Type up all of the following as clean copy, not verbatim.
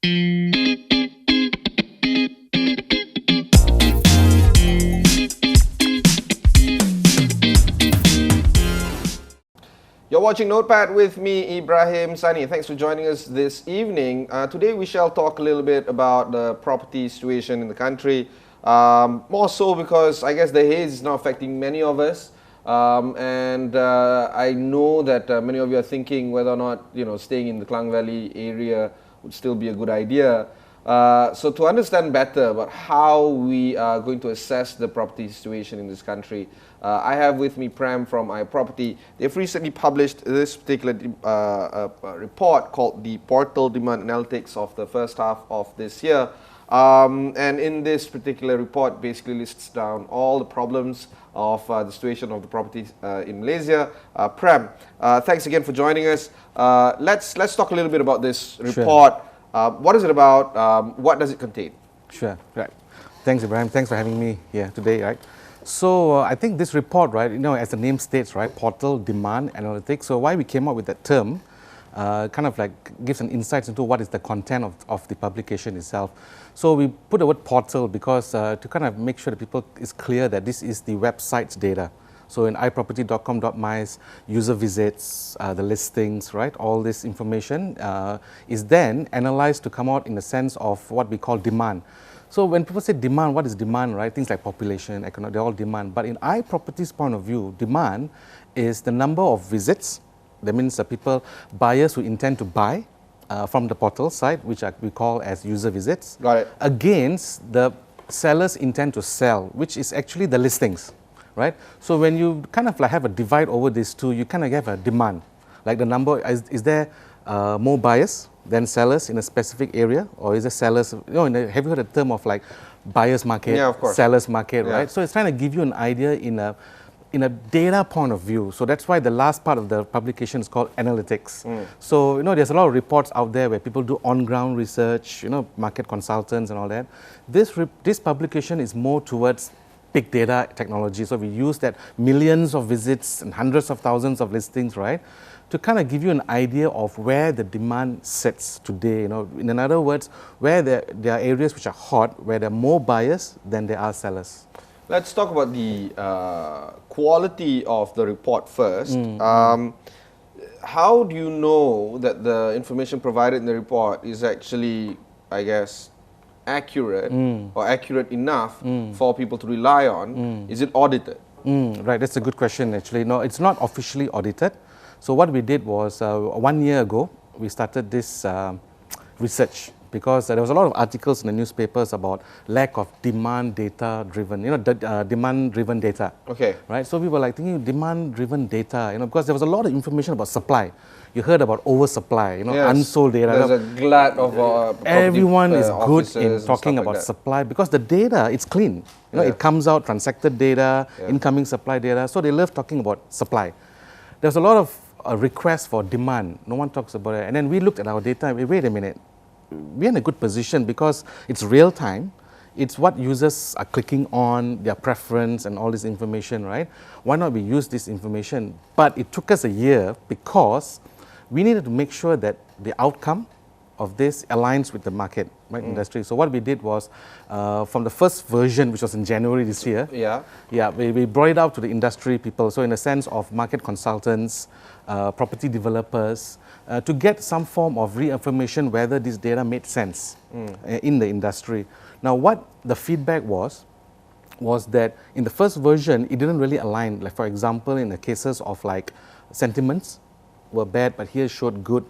You're watching Notepad with me, Ibrahim Sani. Thanks for joining us this evening. Today we shall talk a little bit about the property situation in the country. More so because I guess the haze is now affecting many of us. I know that many of you are thinking whether or not staying in the Klang Valley area would still be a good idea. So to understand better about how we are going to assess the property situation in this country, I have with me Prem from iProperty. They've recently published this particular report called the Portal Demand Analytics of the first half of this year. And in this particular report basically lists down all the problems of the situation of the property in Malaysia. Prem, thanks again for joining us. Let's talk a little bit about this report. Sure. What is it about? What does it contain? Sure, right. Thanks, Ibrahim. Thanks for having me here today, right? So I think this report, right, as the name states, right, Portal Demand Analytics. So why we came up with that term kind of like gives an insight into what is the content of the publication itself. So we put the word portal because to kind of make sure that people is clear that this is the website's data. So in iproperty.com.my's user visits, the listings, right, all this information is then analyzed to come out in the sense of what we call demand. So when people say demand, what is demand, right? Things like population, economic, they're all demand. But in iProperty's point of view, demand is the number of visits. That means buyers who intend to buy from the portal site, which we call as user visits, got it, against the sellers intend to sell, which is actually the listings, right? So when you kind of like have a divide over these two, you kind of have a demand. Like the number, is there more buyers than sellers in a specific area, or is it sellers, have you heard the term of like buyer's market, yeah, of course, seller's market, yeah, right? So it's trying to give you an idea in a data point of view. So that's why the last part of the publication is called analytics. So, there's a lot of reports out there where people do on-ground research, market consultants and all that. This publication is more towards big data technology. So we use that millions of visits and hundreds of thousands of listings, right, to kind of give you an idea of where the demand sits today. In other words, where there are areas which are hot, where there are more buyers than there are sellers. Let's talk about the quality of the report first. How do you know that the information provided in the report is actually, I guess, accurate or accurate enough for people to rely on? Is it audited? Right, that's a good question actually. No, it's not officially audited. So what we did was 1 year ago, we started this research because there was a lot of articles in the newspapers about lack of demand data driven, demand driven data. Okay. Right, so we were like thinking demand driven data, because there was a lot of information about supply. You heard about oversupply, yes, unsold data. There's a glut of everyone is good in talking about supply because the data, it's clean. It comes out, transacted data, incoming supply data. So they love talking about supply. There's a lot of requests for demand. No one talks about it. And then we looked at our data and wait a minute. We're in a good position because it's real time. It's what users are clicking on, their preference and all this information, right? Why not we use this information? But it took us a year because we needed to make sure that the outcome of this aligns with the market, right, industry. So what we did was, from the first version, which was in January this year, we brought it out to the industry people. So in a sense of market consultants, property developers, to get some form of reaffirmation whether this data made sense in the industry. Now, what the feedback was that in the first version, it didn't really align. Like for example, in the cases of like sentiments were bad, but here showed good,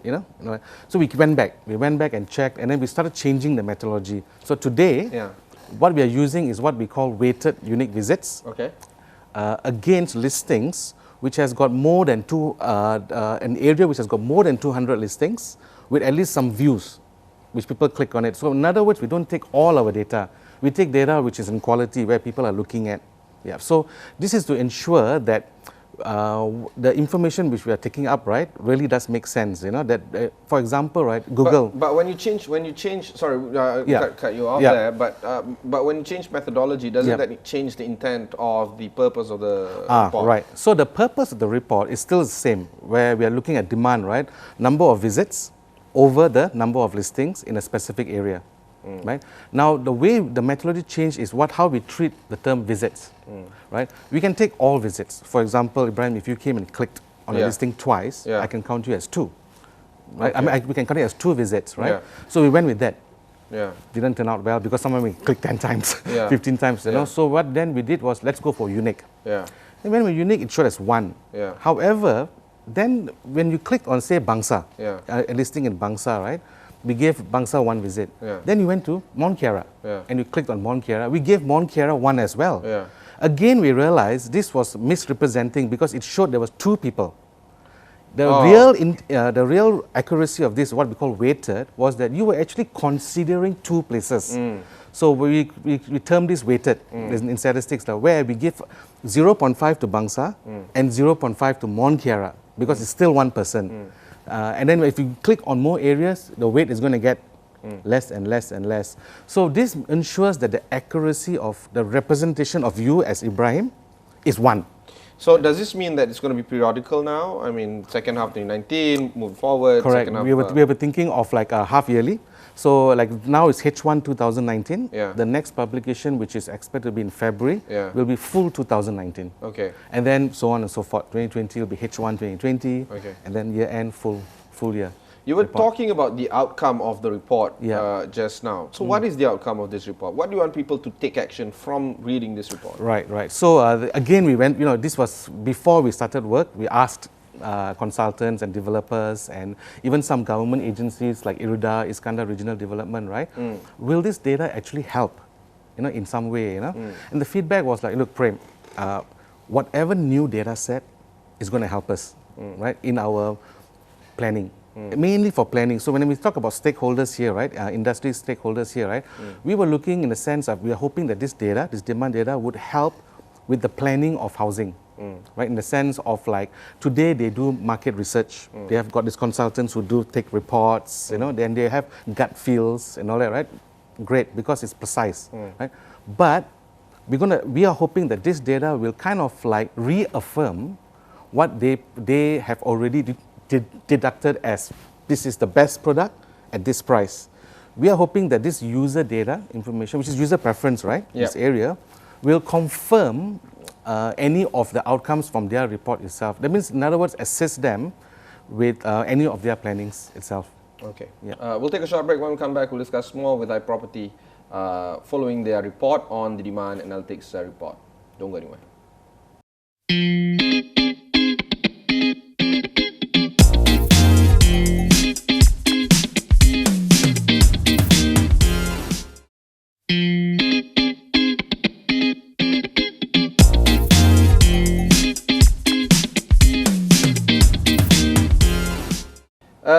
So we went back and checked, and then we started changing the methodology. So today, what we are using is what we call weighted unique visits against listings which has got more than an area which has got more than 200 listings with at least some views, which people click on it. So in other words, we don't take all our data. We take data which is in quality, where people are looking at. So this is to ensure that the information which we are taking up, right, really does make sense. That for example, right, Google. But when you change, sorry, cut you off there. But when you change methodology, doesn't that change the intent of the purpose of the report? Right. So the purpose of the report is still the same, where we are looking at demand, right, number of visits, over the number of listings in a specific area. Right? Now, the way the methodology changed is how we treat the term visits. Right? We can take all visits. For example, Ibrahim, if you came and clicked on a listing twice, I can count you as 2. Right? Okay. I mean, we can count it as 2 visits, right? So we went with that. Yeah. Didn't turn out well because someone we clicked 10 times, 15 times, you know. So what then we did was, let's go for unique. Yeah. And when we're unique, it showed as 1. Yeah. However, then when you click on, say, Bangsa, a listing in Bangsa, right? We gave Bangsa 1 visit. Then you went to Mont Kiara, and you clicked on Mont Kiara. We gave Mont Kiara 1 as well. Again, we realized this was misrepresenting because it showed there was 2 people. The real accuracy of this, what we call weighted, was that you were actually considering 2 places. So we term this weighted in statistics, where we give 0.5 to Bangsa and 0.5 to Mont Kiara because it's still 1 person. And then if you click on more areas, the weight is going to get less and less and less. So this ensures that the accuracy of the representation of you as Ibrahim is 1. So does this mean that it's going to be periodical now? I mean, second half 2019, moving forward. Correct. Second half, we were thinking of like a half yearly. So like now it's H1 2019. The next publication, which is expected to be in February, will be full 2019. Okay. And then so on and so forth. 2020 will be H1 2020. Okay. And then year end full year. You were talking about the outcome of the report just now. So what is the outcome of this report? What do you want people to take action from reading this report? Right. So again, we went, this was before we started work. We asked consultants and developers and even some government agencies like IRUDA, Iskandar Regional Development, right? Will this data actually help, in some way, And the feedback was like, look, Prem, whatever new data set is going to help us, right, in our planning. Mainly for planning. So when we talk about stakeholders here, right, industry stakeholders here, right, we were looking in the sense of we are hoping that this data, this demand data, would help with the planning of housing, right, in the sense of like today they do market research. They have got these consultants who do take reports, then they have gut feels and all that, right? Great, because it's precise, right? But we are hoping that this data will kind of like reaffirm what they have already deducted as this is the best product at this price. We are hoping that this user data information, which is user preference, right, this area, will confirm any of the outcomes from their report itself. That means, in other words, assist them with any of their plannings itself. Okay. We'll take a short break. When we come back, we'll discuss more with iProperty following their report on the demand analytics report. Don't go anywhere.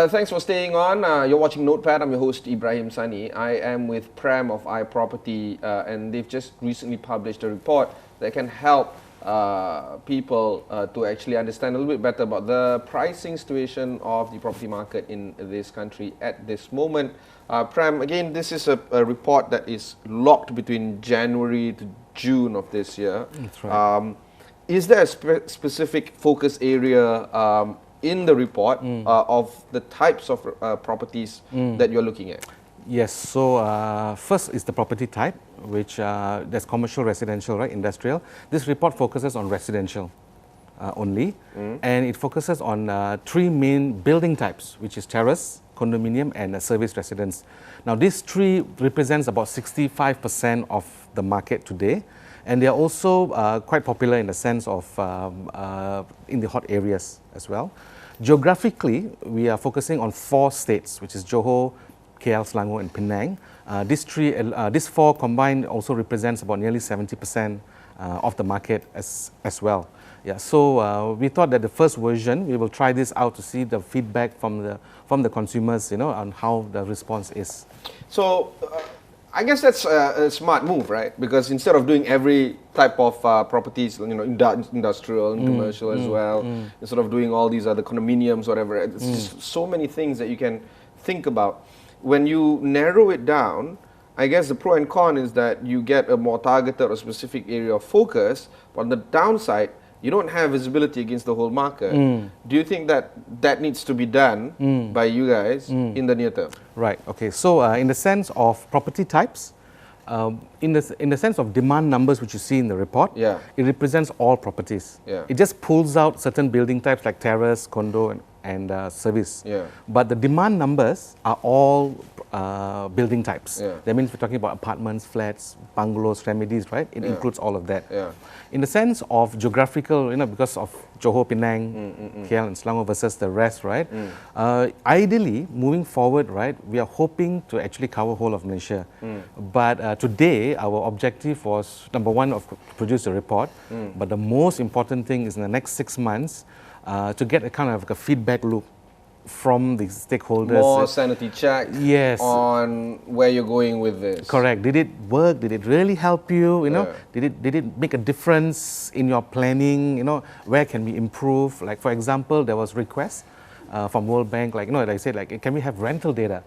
Thanks for staying on. You're watching Notepad. I'm your host, Ibrahim Sani. I am with Prem of iProperty, and they've just recently published a report that can help people to actually understand a little bit better about the pricing situation of the property market in this country at this moment. Prem, again, this is a report that is locked between January to June of this year. That's right. Is there a specific focus area in the report of the types of properties that you're looking at? Yes, so first is the property type, which there's commercial, residential, right, industrial. This report focuses on residential only, and it focuses on 3 main building types, which is terrace, condominium, and service residence. Now, these 3 represents about 65% of the market today, and they are also quite popular in the sense of in the hot areas as well. Geographically, we are focusing on 4 states, which is Johor, KL, Selangor, and Penang. These 4 combined also represents about nearly 70% of the market as well. Yeah, so we thought that the first version, we will try this out to see the feedback from the consumers, on how the response is. So, I guess that's a smart move, right? Because instead of doing every type of properties, industrial and commercial as well, instead of doing all these other condominiums, whatever, it's just so many things that you can think about. When you narrow it down, I guess the pro and con is that you get a more targeted or specific area of focus, but on the downside, you don't have visibility against the whole market. Do you think that that needs to be done by you guys in the near term? Right. Okay. So in the sense of property types, in the sense of demand numbers which you see in the report, Yeah. it represents all properties. Yeah. It just pulls out certain building types like terrace, condo, and service. Yeah. But the demand numbers are all building types. Yeah. That means we're talking about apartments, flats, bungalows, remedies, right? It Yeah. includes all of that. Yeah. In the sense of geographical, because of Johor, Penang, KL and Selangor versus the rest, right? Ideally, moving forward, right, we are hoping to actually cover whole of Malaysia. But today, our objective was, number one, to produce a report. But the most important thing is in the next 6 months, to get a kind of like a feedback loop from the stakeholders. More sanity check Yes. on where you're going with this. Correct. Did it work? Did it really help you? Yeah. Did it make a difference in your planning? Where can we improve? Like for example, there was requests from World Bank, like like I said, like can we have rental data?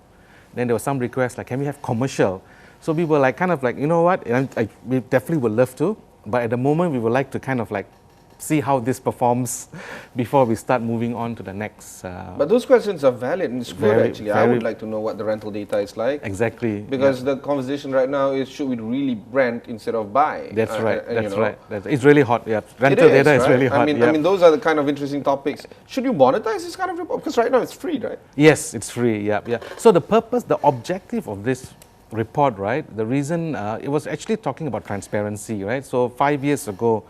Then there was some requests like can we have commercial? So we were like kind of like what? We definitely would love to, but at the moment we would like to kind of like see how this performs before we start moving on to the next. But those questions are valid and it's good actually. I would very- like to know what the rental data is like. Exactly. Because the conversation right now is should we really rent instead of buy? That's right. And, That's right. It's really hot. Yeah, It rental data is right? really hot. I mean, those are the kind of interesting topics. Should you monetize this kind of report? Because right now it's free, right? Yes, it's free. Yeah, yeah. So the purpose, the objective of this report, right? The reason it was actually talking about transparency, right? So 5 years ago,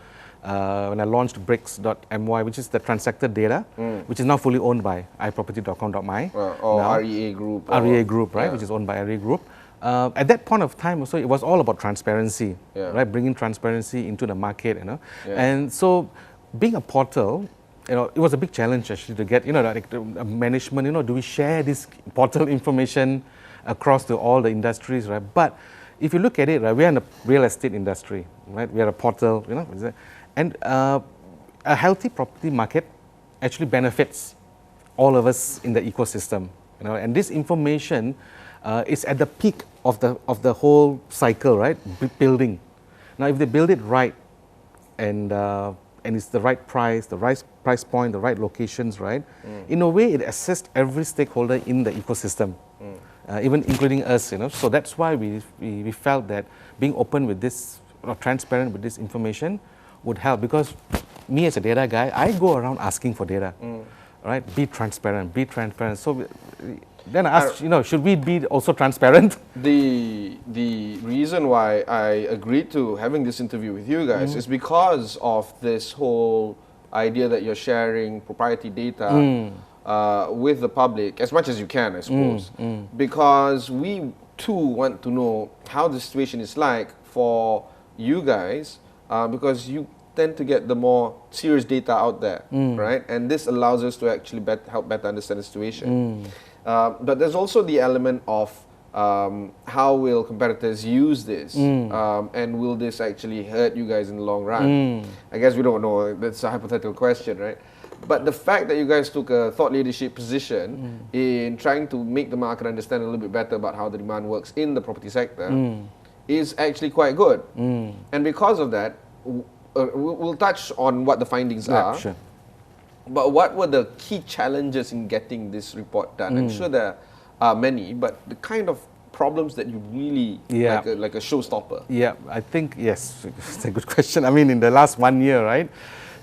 when I launched bricks.my, which is the transacted data, which is now fully owned by iProperty.com.my. Or now, REA Group. REA Group, right? Yeah. Which is owned by REA Group. At that point of time, also, it was all about transparency, Yeah. right? Bringing transparency into the market, Yeah. And so, being a portal, it was a big challenge actually to get, like the management, do we share this portal information across to all the industries, right? But if you look at it, right, we are in the real estate industry, right? We are a portal, and a healthy property market actually benefits all of us in the ecosystem, and this information is at the peak of the whole cycle, right? Building. Now, if they build it right, and it's the right price, the right price point, the right locations, right? In a way, it assists every stakeholder in the ecosystem, even including us, So that's why we felt that being open with this, or transparent with this information, would help. Because me as a data guy, I go around asking for data, right? Be transparent, be transparent. So then I asked, should we be also transparent? The reason why I agreed to having this interview with you guys is because of this whole idea that you're sharing proprietary data with the public as much as you can, I suppose. Because we too want to know how the situation is like for you guys, because you tend to get the more serious data out there, right? And this allows us to actually help better understand the situation. But there's also the element of how will competitors use this, and will this actually hurt you guys in the long run? I guess we don't know. That's a hypothetical question, right? But the fact that you guys took a thought leadership position in trying to make the market understand a little bit better about how the demand works in the property sector is actually quite good. And because of that, we'll touch on what the findings are. Sure. But what were the key challenges in getting this report done? I'm sure there are many, but the kind of problems that you really, like a showstopper. Yeah, I think, yes, it's a good question. I mean, in the last 1 year, right?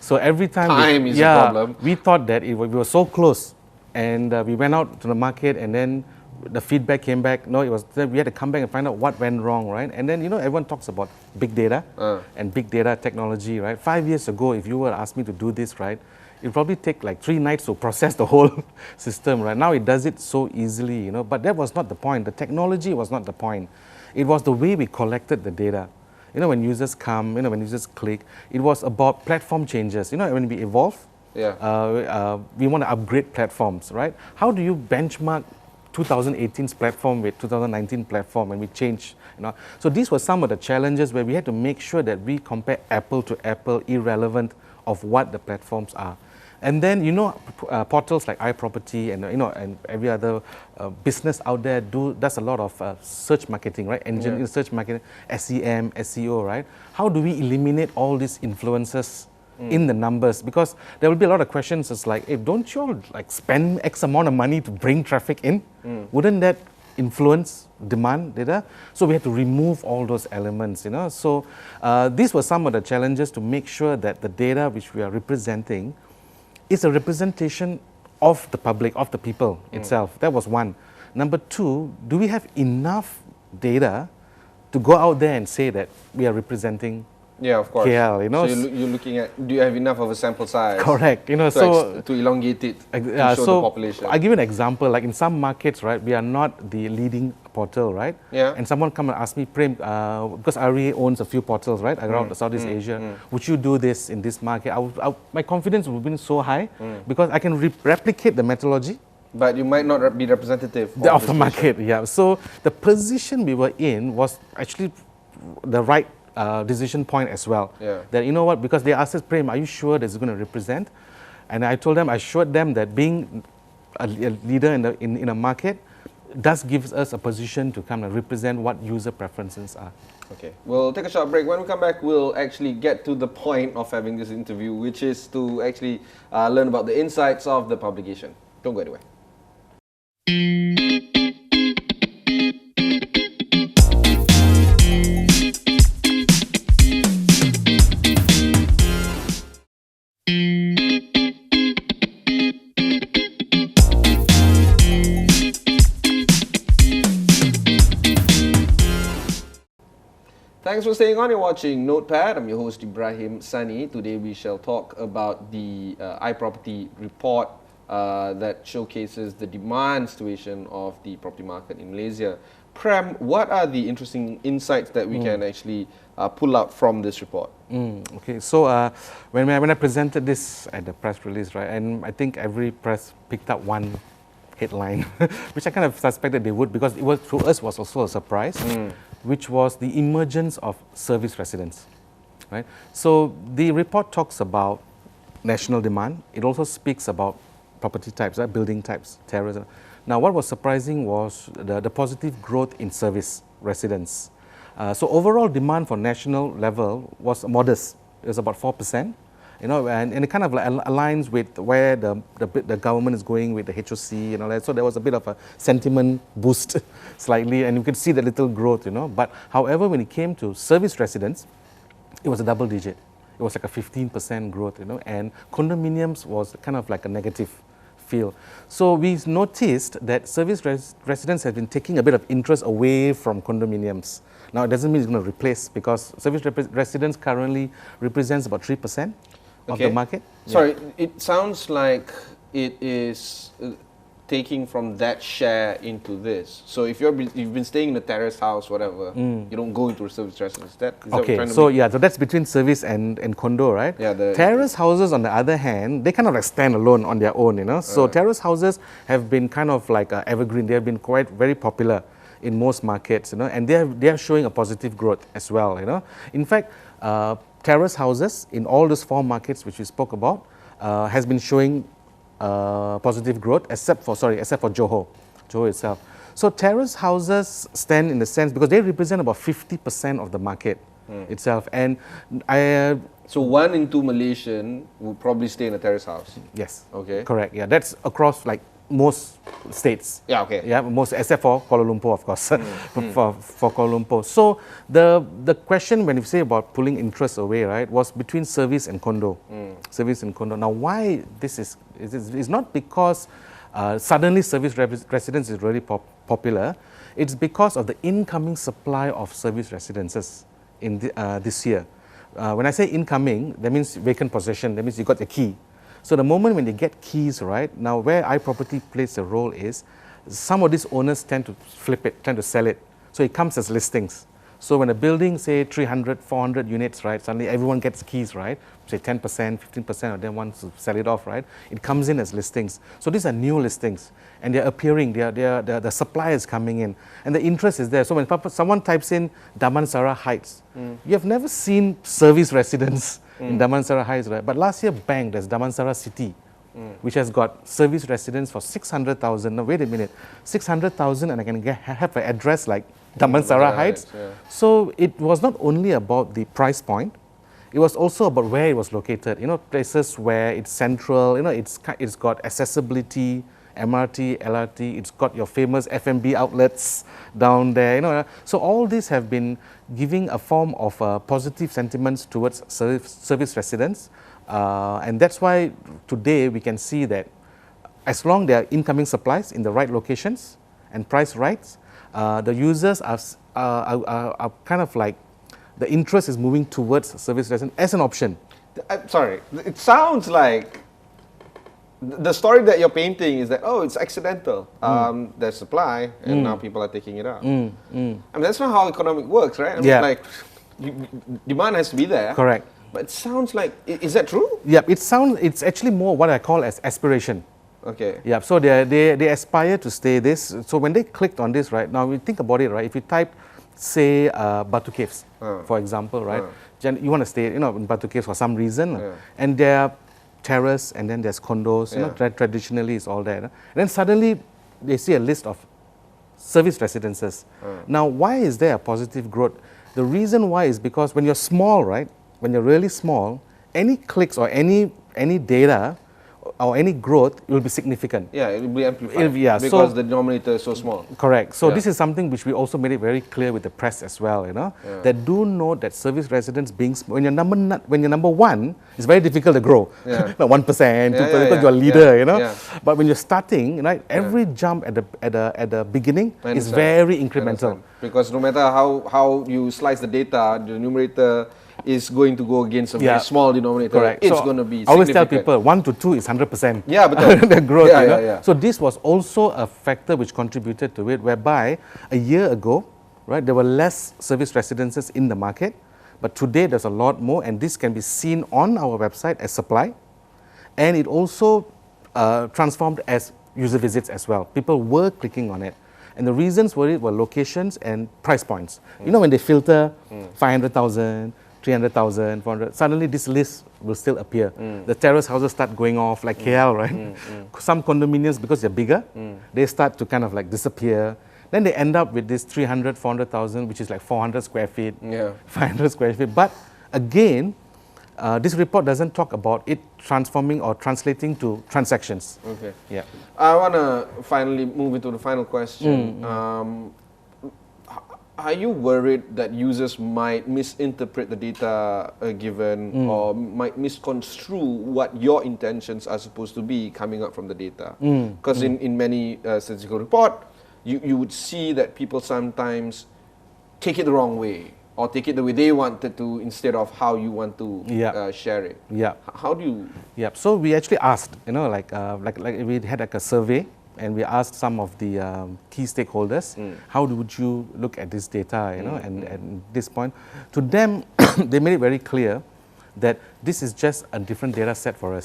So every time Time is a problem. We thought that we were so close, and we went out to the market, and then the feedback came back. No, we had to come back and find out what went wrong, right? And then everyone talks about big data and big data technology, right? 5 years ago, if you were to ask me to do this, right, it probably take like 3 nights to process the whole system, right? Now it does it so easily, But that was not the point. The technology was not the point. It was the way we collected the data. When users come, when users click, it was about platform changes. When we evolve, we want to upgrade platforms, right? How do you benchmark 2018's platform with 2019 platform when we change? So these were some of the challenges where we had to make sure that we compare apple to apple, irrelevant of what the platforms are. And then, portals like iProperty and, and every other business out there does a lot of search marketing, right? Search marketing, SEM, SEO, right? How do we eliminate all these influences in the numbers, because there will be a lot of questions. It's like, hey, don't you all like spend X amount of money to bring traffic in? Wouldn't that influence demand data? So we had to remove all those elements, you know. So these were some of the challenges to make sure that the data which we are representing is a representation of the public, of the people itself. That was one. Number two, do we have enough data to go out there and say that we are representing of course. KL, you know? So you're looking at, do you have enough of a sample size? Correct, you know, to elongate it, to show the population. I'll give you an example, like in some markets, right, we are not the leading portal, right? Yeah. And someone come and ask me, Prem, because REA owns a few portals, right, around Southeast Asia, would you do this in this market? My confidence would be so high because I can replicate the methodology. But you might not be representative of the market, yeah. So the position we were in was actually the right decision point as well. Yeah. That, you know what, because they asked us, Prem, are you sure this is going to represent? And I told them, I assured them that being a leader in a market does give us a position to kind of represent what user preferences are. Okay, we'll take a short break. When we come back, we'll actually get to the point of having this interview, which is to actually learn about the insights of the publication. Don't go anywhere. Thanks for staying on. You're watching Notepad. I'm your host Ibrahim Sani. Today we shall talk about the iProperty report that showcases the demand situation of the property market in Malaysia. Prem, what are the interesting insights that we can actually pull out from this report? Okay, so when I presented this at the press release, right, and I think every press picked up one headline, which I kind of suspected they would, because it was, to us, was also a surprise, which was the emergence of service residents, right? So the report talks about national demand. It also speaks about property types, right? Building types, terrace. Now, what was surprising was the positive growth in service residents. So overall demand for national level was modest. It was about 4%. You know, and it kind of like aligns with where the government is going with the HOC and all that. So there was a bit of a sentiment boost slightly, and you could see the little growth, you know. But however, when it came to service residents, it was a double digit. It was like a 15% growth, you know, and condominiums was kind of like a negative feel. So we noticed that service residents have been taking a bit of interest away from condominiums. Now, it doesn't mean it's going to replace, because service residents currently represents about 3%. Of the market? Sorry, it sounds like it is taking from that share into this. So if you've been staying in a terrace house, whatever, you don't go into a service residence. Is that okay, so yeah, so that's between service and condo, right? Yeah. Terrace houses, on the other hand, they kind of like stand alone on their own, you know. So terrace houses have been kind of like evergreen. They have been quite very popular in most markets, you know, and they are showing a positive growth as well, you know. In fact, terrace houses in all those 4 markets which we spoke about has been showing positive growth, except for Johor itself. So terrace houses stand in the sense because they represent about 50% of the market itself, and so 1 in 2 Malaysian will probably stay in a terrace house. Yes. Okay. Correct. Yeah, that's across like most states. Yeah, okay. Yeah, most, except for Kuala Lumpur, of course, for Kuala Lumpur. So the question when you say about pulling interest away, right, was between service and condo. Service and condo. Now, why this is not because suddenly service residence is really popular. It's because of the incoming supply of service residences in this year. When I say incoming, that means vacant possession. That means you got the key. So the moment when they get keys, right, now where iProperty plays a role is, some of these owners tend to flip it, tend to sell it. So it comes as listings. So when a building, say 300, 400 units, right, suddenly everyone gets keys, right, say 10%, 15% of them wants to sell it off, right, it comes in as listings. So these are new listings, and they're appearing, the supply is coming in, and the interest is there. So when someone types in Damansara Heights, you have never seen service residents in Damansara Heights, right? But last year, bang, there's Damansara City, which has got service residents for 600,000. Now, wait a minute, 600,000 and I can have an address like Damansara Heights. Yeah. So it was not only about the price point, it was also about where it was located. You know, places where it's central. You know, it's got accessibility, MRT, LRT. It's got your famous F&B outlets down there. You know, so all these have been giving a form of positive sentiments towards service residents, and that's why today we can see that as long there are incoming supplies in the right locations and price rights, the users are kind of like, the interest is moving towards service residents as an option. I'm sorry, it sounds like the story that you're painting is that, oh, it's accidental. There's supply, and now people are taking it out. I mean, that's not how economic works, right? I mean, like, demand has to be there. Correct. But it sounds like, is that true? Yeah, it's actually more what I call as aspiration. Okay. Yeah, so they aspire to stay this. So when they clicked on this, right, now we think about it, right, if you type, say, Batu Caves, for example, right, you want to stay, you know, in Batu Caves for some reason, and there are terrace, and then there's condos, you know, traditionally it's all there. And then suddenly they see a list of service residences. Now, why is there a positive growth? The reason why is because when you're small, right, when you're really small, any clicks or any data or any growth will be significant. Yeah, it will be amplified because the denominator is so small. Correct. So this is something which we also made it very clear with the press as well, you know, that do note that service residents being, when you're number one, it's very difficult to grow. 1%, 2%, because you're a leader, you know. But when you're starting, right, every jump at the beginning is very incremental. Because no matter how you slice the data, the numerator is going to go against a very small denominator. Correct. It's so going to be I always tell significant. people 1 to 2 is 100%. Yeah, but the growth. You know? So this was also a factor which contributed to it, whereby a year ago, right, there were less service residences in the market, but today there's a lot more, and this can be seen on our website as supply, and it also transformed as user visits as well. People were clicking on it. And the reasons for it were locations and price points. You know, when they filter 500,000, 300,000, 400, suddenly this list will still appear. The terrace houses start going off like KL, right? Some condominiums, because they're bigger, they start to kind of like disappear. Then they end up with this 300, 400,000, which is like 400 square feet, 500 square feet. But again, this report doesn't talk about it transforming or translating to transactions. Okay. Yeah. I want to finally move into the final question. Are you worried that users might misinterpret the data given or might misconstrue what your intentions are supposed to be coming up from the data? Because in many statistical report, you would see that people sometimes take it the wrong way, or take it the way they wanted to instead of how you want to share it. Yeah. How do you? Yeah. So we actually asked, you know, like we had like a survey, and we asked some of the key stakeholders, how would you look at this data, you know, and at this point, to them, they made it very clear that this is just a different data set for us.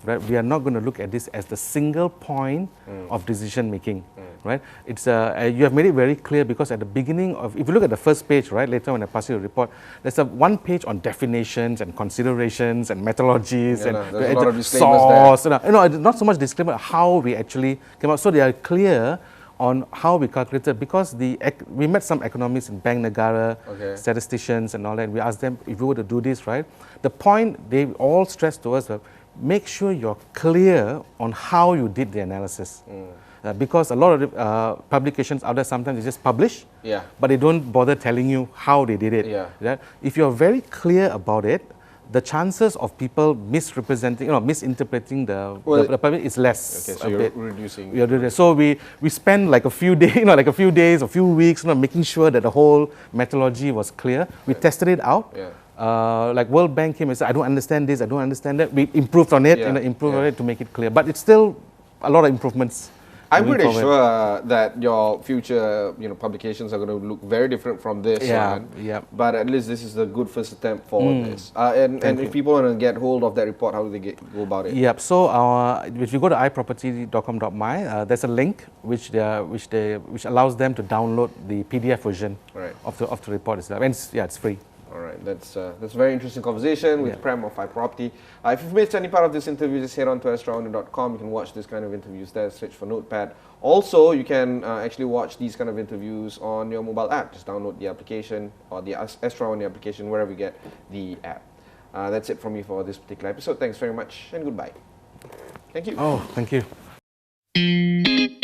Right? We are not going to look at this as the single point of decision making. Right? It's you have made it very clear, because at the beginning of, if you look at the first page, right, later when I pass you the report, there's one page on definitions and considerations and methodologies and there's a lot of disclaimers there. You know, not so much disclaimer, how we actually came out. So they are clear on how we calculated, because we met some economists in Bank Negara, statisticians and all that. We asked them, if we were to do this, right, the point they all stressed to us was, make sure you're clear on how you did the analysis. Because a lot of publications out there, sometimes they just publish, but they don't bother telling you how they did it. Right? If you're very clear about it, the chances of people misrepresenting, you know, misinterpreting the public is less. Okay, so you're reducing. So we spend like a few days, you know, like a few days, a few weeks, you know, making sure that the whole methodology was clear. We tested it out. Like World Bank came and said, I don't understand this, I don't understand that. We improved on it, improved on it to make it clear. But it's still a lot of improvements. I'm pretty sure that your future, you know, publications are going to look very different from this one. But at least this is a good first attempt for this. And if people want to get hold of that report, how do they go about it? So if you go to iProperty.com.my, there's a link which allows them to download the PDF version of the report itself. And it's free. All right, that's a very interesting conversation with Prem of iProperty. If you've missed any part of this interview, just head on to AstroAwani.com. You can watch this kind of interviews there, search for Notepad. Also, you can actually watch these kind of interviews on your mobile app. Just download the application or the AstroAwani application, wherever you get the app. That's it from me for this particular episode. Thanks very much and goodbye. Thank you. Oh, thank you.